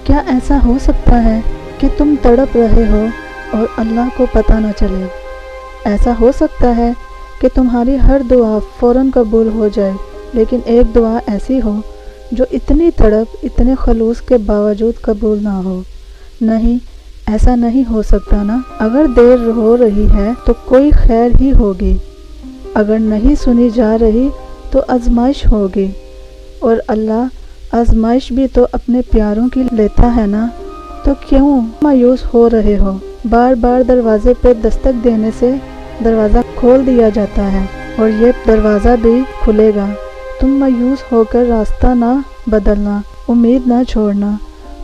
کیا ایسا ہو سکتا ہے کہ تم تڑپ رہے ہو اور اللہ کو پتہ نہ چلے؟ ایسا ہو سکتا ہے کہ تمہاری ہر دعا فوراً قبول ہو جائے، لیکن ایک دعا ایسی ہو جو اتنی تڑپ، اتنے خلوص کے باوجود قبول نہ ہو؟ نہیں، ایسا نہیں ہو سکتا نا۔ اگر دیر ہو رہی ہے تو کوئی خیر ہی ہوگی، اگر نہیں سنی جا رہی تو آزمائش ہوگی، اور اللہ آزمائش بھی تو اپنے پیاروں کی لیتا ہے نا۔ تو کیوں مایوس ہو رہے ہو؟ بار بار دروازے پہ دستک دینے سے دروازہ کھول دیا جاتا ہے، اور یہ دروازہ بھی کھلے گا۔ تم مایوس ہو کر راستہ نہ بدلنا، امید نہ چھوڑنا،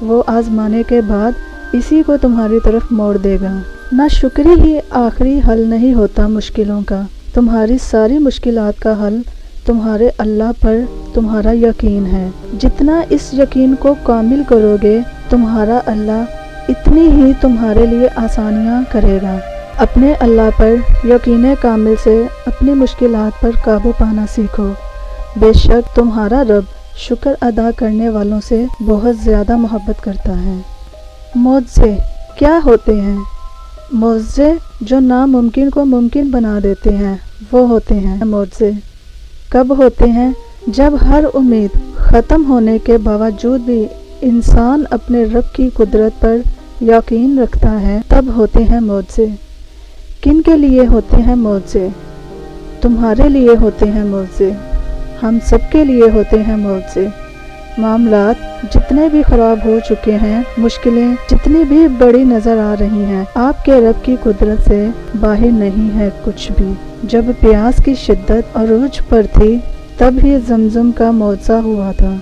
وہ آزمانے کے بعد اسی کو تمہاری طرف موڑ دے گا۔ نہ شکری ہی آخری حل نہیں ہوتا مشکلوں کا۔ تمہاری ساری مشکلات کا حل تمہارے اللہ پر تمہارا یقین ہے۔ جتنا اس یقین کو کامل کرو گے، تمہارا اللہ اتنی ہی تمہارے لیے آسانیاں کرے گا۔ اپنے اللہ پر یقین کامل سے اپنی مشکلات پر قابو پانا سیکھو۔ بے شک تمہارا رب شکر ادا کرنے والوں سے بہت زیادہ محبت کرتا ہے۔ معجزے کیا ہوتے ہیں؟ معجزے جو ناممکن کو ممکن بنا دیتے ہیں، وہ ہوتے ہیں معجزے۔ کب ہوتے ہیں؟ جب ہر امید ختم ہونے کے باوجود بھی انسان اپنے رب کی قدرت پر یقین رکھتا ہے، تب ہوتے ہیں معجزے۔ کن کے لیے ہوتے ہیں معجزے؟ تمہارے لیے ہوتے ہیں معجزے، ہم سب کے لیے ہوتے ہیں معجزے۔ معاملات جتنے بھی خراب ہو چکے ہیں، مشکلیں جتنی بھی بڑی نظر آ رہی ہیں، آپ کے رب کی قدرت سے باہر نہیں ہے کچھ بھی۔ جب پیاس کی شدت عروج پر تھی، تب ہی زمزم کا معجزہ ہوا تھا۔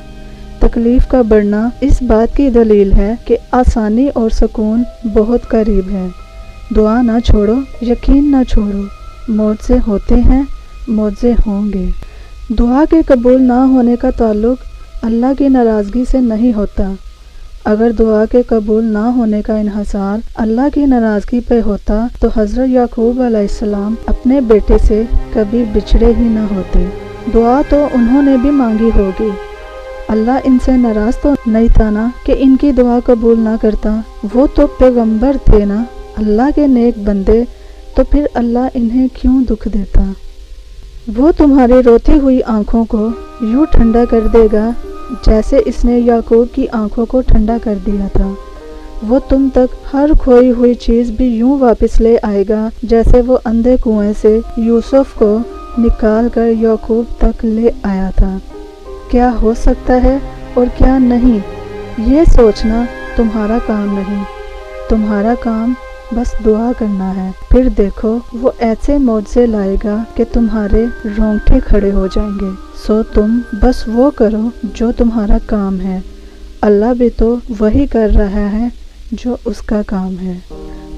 تکلیف کا بڑھنا اس بات کی دلیل ہے کہ آسانی اور سکون بہت قریب ہے۔ دعا نہ چھوڑو، یقین نہ چھوڑو، معجزے ہوتے ہیں، معجزے ہوں گے۔ دعا کے قبول نہ ہونے کا تعلق اللہ کی ناراضگی سے نہیں ہوتا۔ اگر دعا کے قبول نہ ہونے کا انحصار اللہ کی ناراضگی پہ ہوتا تو حضرت یعقوب علیہ السلام اپنے بیٹے سے کبھی بچھڑے ہی نہ ہوتے۔ دعا تو انہوں نے بھی مانگی ہوگی، اللہ ان سے ناراض تو نہیں تھا نا کہ ان کی دعا قبول نہ کرتا۔ وہ تو پیغمبر تھے نا، اللہ کے نیک بندے، تو پھر اللہ انہیں کیوں دکھ دیتا؟ وہ تمہاری روتی ہوئی آنکھوں کو یوں ٹھنڈا کر دے گا جیسے اس نے یعقوب کی آنکھوں کو ٹھنڈا کر دیا تھا۔ وہ تم تک ہر کھوئی ہوئی چیز بھی یوں واپس لے آئے گا جیسے وہ اندھے کنویں سے یوسف کو نکال کر یعقوب تک لے آیا تھا۔ کیا ہو سکتا ہے اور کیا نہیں، یہ سوچنا تمہارا کام نہیں۔ تمہارا کام بس دعا کرنا ہے، پھر دیکھو وہ ایسے معجزے لائے گا کہ تمہارے رونگٹے کھڑے ہو جائیں گے۔ سو تم بس وہ کرو جو تمہارا کام ہے، اللہ بھی تو وہی کر رہا ہے جو اس کا کام ہے۔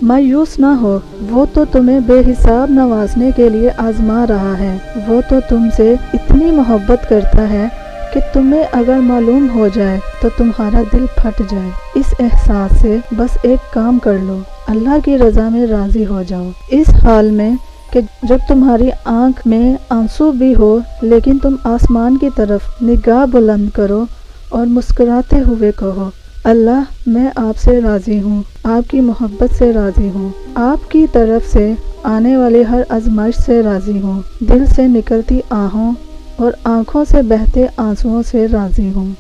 مایوس نہ ہو، وہ تو تمہیں بے حساب نوازنے کے لیے آزما رہا ہے۔ وہ تو تم سے اتنی محبت کرتا ہے کہ تمہیں اگر معلوم ہو جائے تو تمہارا دل پھٹ جائے۔ اس احساس سے بس ایک کام کر لو، اللہ کی رضا میں راضی ہو جاؤ۔ اس حال میں کہ جب تمہاری آنکھ میں آنسو بھی ہو، لیکن تم آسمان کی طرف نگاہ بلند کرو اور مسکراتے ہوئے کہو، اللہ میں آپ سے راضی ہوں، آپ کی محبت سے راضی ہوں، آپ کی طرف سے آنے والی ہر آزمائش سے راضی ہوں، دل سے نکلتی آہوں اور آنکھوں سے بہتے آنسوؤں سے راضی ہوں۔